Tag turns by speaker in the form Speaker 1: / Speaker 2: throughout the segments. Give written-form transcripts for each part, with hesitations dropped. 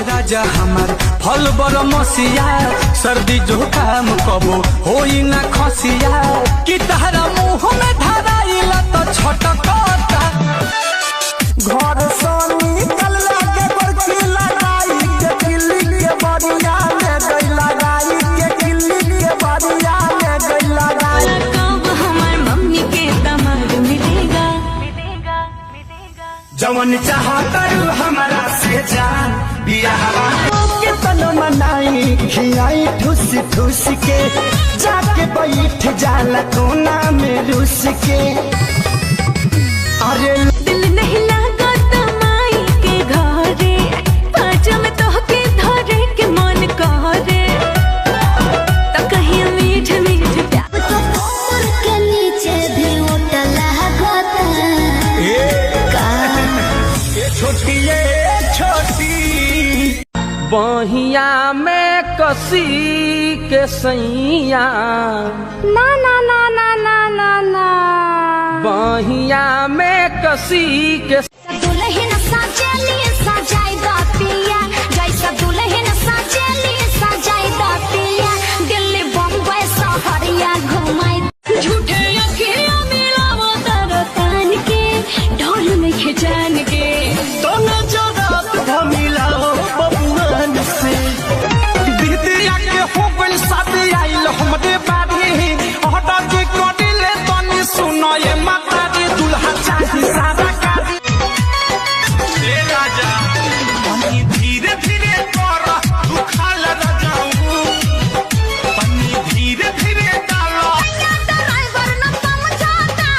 Speaker 1: राजा हमार फल बर मसिया सर्दी जुकाम कबो होई ना खसिया कि तहरा मुँह में धराइला तो छटकता घर सोनी कल लागे बरखी लगाई के किल्ली के बरिया में गई लगाई के किल्ली के बरिया में गई लगाई
Speaker 2: कब हमार मम्मी के दमाद मिलेगा
Speaker 1: जवन चाहता हमारा से जान बियाह के तन मनाई खियाई ठुस ठुस के जाके बैठ जाला कोना में रुस के अरे
Speaker 2: दिल नहीं लगा तमाई के घरे पाँच में तो के धरे के मन करे तो कहीं मीठ मीठ प्यार
Speaker 3: के नीचे भी उठला
Speaker 1: छोटी बहिया में कसी के सैया
Speaker 2: ना ना ना ना ना ना ना
Speaker 1: बहिया में कसी के
Speaker 3: दुल्हन सजेली सजाई दातिया जैसा दुल्हन सजेली सजाई दातिया दिल्ली बम्बई सहरिया घुमाई
Speaker 2: झूठे अखियां मिलावो तारा तान के ढोल में खिंचान के
Speaker 1: दोनों जगत धमिलाओ बबुआन से बिटिया के हो गइल शादी आइल हमरे बाड़ी हटा के कडिले तनी सुनो ये माता रे दुल्हा चाही सारा काजी ए राजा पानी धीरे धीरे कर दुखाल न जाऊं पानी धीरे धीरे डालो
Speaker 3: ड्राइवर न समझाता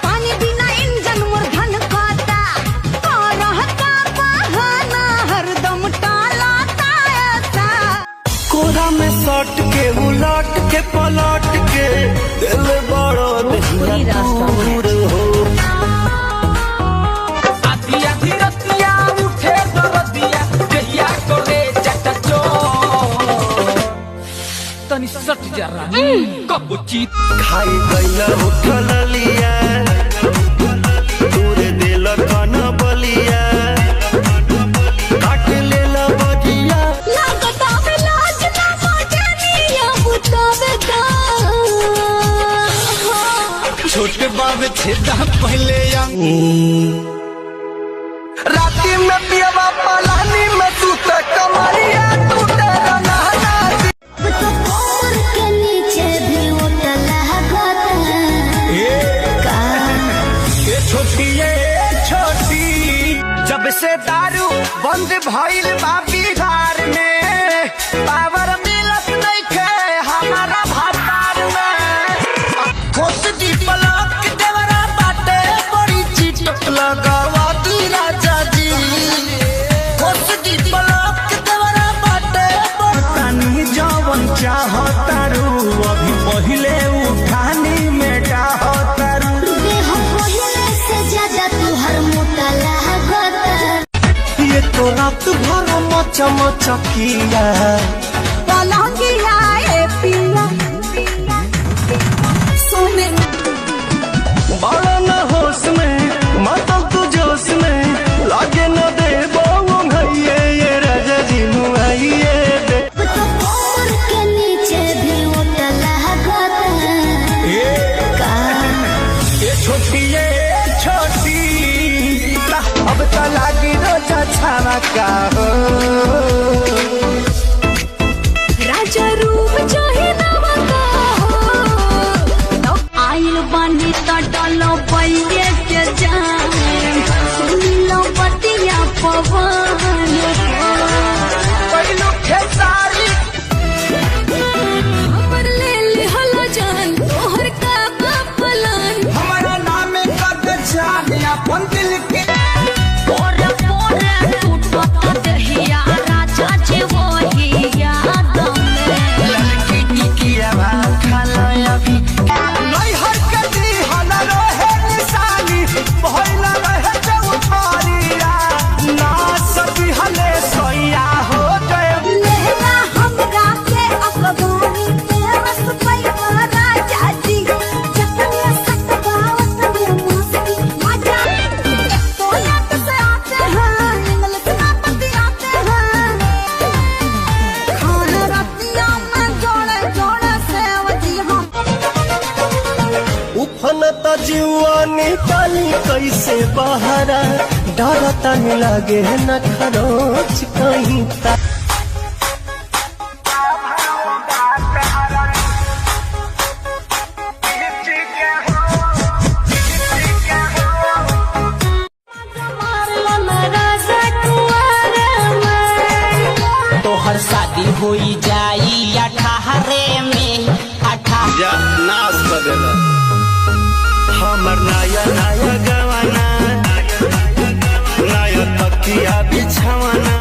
Speaker 3: पानी बिना इंजन मोर धन खाता रहता बहाना हरदम टालाता ऐसा
Speaker 1: कोरा में सट के उलट के पलट के दिल बड़ो दहिया दूर हो आधी आधी रतिया उठे दरदिया दहिया करे चटचो तनी सट जरा कब चीत खाई गइला उठल लिया दूर दिल कन बलिया काट लेला बजिया
Speaker 3: लागता लाज ना मजनिया बुतावेगा
Speaker 1: छोटे बाबे छेदा पहले राती में पियवा पलानी में टूटे कमरिया टूटे रंगना
Speaker 3: तो कोर के नीचे भी उठला
Speaker 1: ये छोटी जब से दारू बंद भइल बा बिहार में पावर मिलत नइखे हमारा भातार में खोस दी पलक देवरा बाटे बड़ी चिटक लगावा दी राजा जी खोस दी पलक देवरा बाटे बड़ी जवन चाहतारू अभी पहिले उठानी में डाहतारू
Speaker 3: पहले से ज्यादा तुहर मोटा लागता
Speaker 1: ये तो रात भर मचा मचा किया
Speaker 2: पलंगिया ए पिया सोने
Speaker 1: बड़ा न होश में मतलब तू जोश में लागे न दे वो भैये ये राजा जी मुआइये दे
Speaker 3: तो कोर के नीचे भी उठला
Speaker 1: ये छोटी अब तो लागी रोजा छावा का हो
Speaker 2: राजा रूप चाहे नवा का हो आइल बानी तो डालो पल्ले के जान सुन लो बतिया पवन
Speaker 1: पहलू खेसारी
Speaker 2: हमर ले ले हलो जान तोहर का बापलान
Speaker 1: हमारा नाम कद जाने अपन दिल के
Speaker 2: पोरे पोरे टूटता दहिया राजा जी वही याद में
Speaker 1: लड़की टिकिया खाला अभी नहीं हर कदी हला रहे निशानी भइला रहे चौथारिया ना सभी हले सोया हो गए
Speaker 3: लेना हमरा के अकबारी के रस पैवा राजा जी जतने सकबावत में मस्ती मजा
Speaker 1: जुआ निकाली कैसे बहारा डरता नहीं लगे न खरोच कहीं ता
Speaker 4: तोहर शादी होई जाई 18 में 18
Speaker 1: जा नाश कर देला हमर नया नया गवाना नया तकिया बिछावाना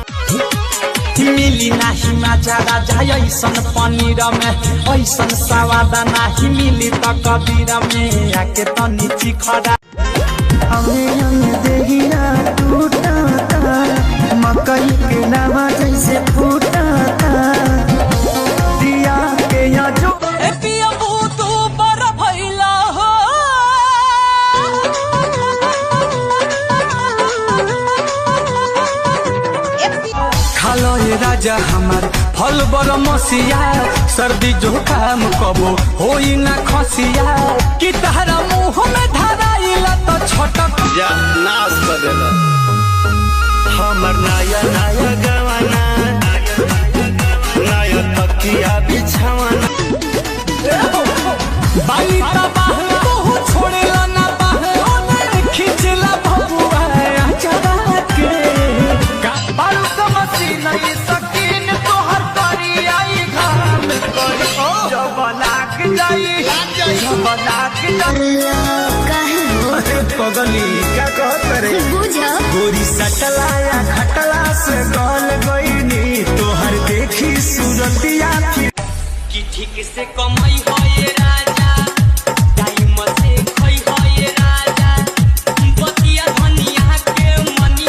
Speaker 4: मिली नाही मजा राजा ऐसन पनीर में ऐसन सवाद नाही मिली त कबीर में आके तनी चिखरा
Speaker 1: हमें देहिया टूटा मकई के नवा जैसे फूटा दिया के या जो
Speaker 4: पिया तू बर भइला हो
Speaker 1: खालो ये राजा हमार फल बर मसिया सर्दी जुकाम कबो होई ना खसिया कि तहरा मुंह में धराइला तो छटक जा नाश कर देला हमर नया नया गवाना नया तकिया बिछावाना
Speaker 4: बाई तबाह तू छोड़ेला ना बाह खिचला भगुआ चढ़ा के
Speaker 1: बारू समसी नहीं सकीन तोहर करी आई घाम करी जब लाग जाई जब लाग जाई पगली क्या कहत रे गोरी सटलाया खटला से गल गईनी तोहर देखी सूरतिया
Speaker 4: कि ठीक से कमाई होए राजा टाइम से खई होए राजा बतिया धनिया के मनी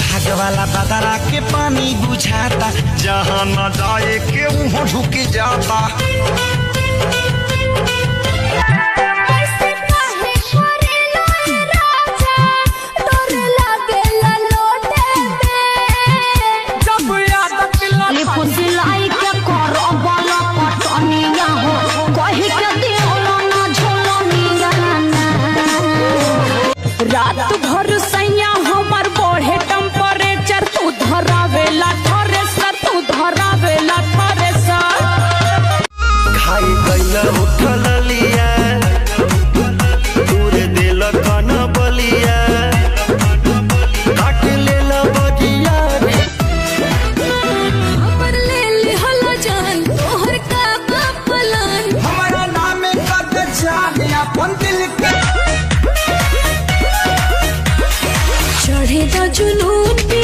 Speaker 1: भागवाला बदरा के पानी बुझाता जहाँ न जाए के वहाँ ढुक जाता
Speaker 2: रात भर सैया हमर बढ़े टेम्परेचर तू धरावेला थ्रेसर तू धरावेला थ्रेसर
Speaker 1: खाई गईला उठल लिया दूर दिल कन बलिया काट लेला बजिया रे
Speaker 2: हमर ले लिहला जान तोहर का पलान
Speaker 1: हमारा नाम कद चाहे अपन दिल के
Speaker 2: चढ़े दा जुनून पे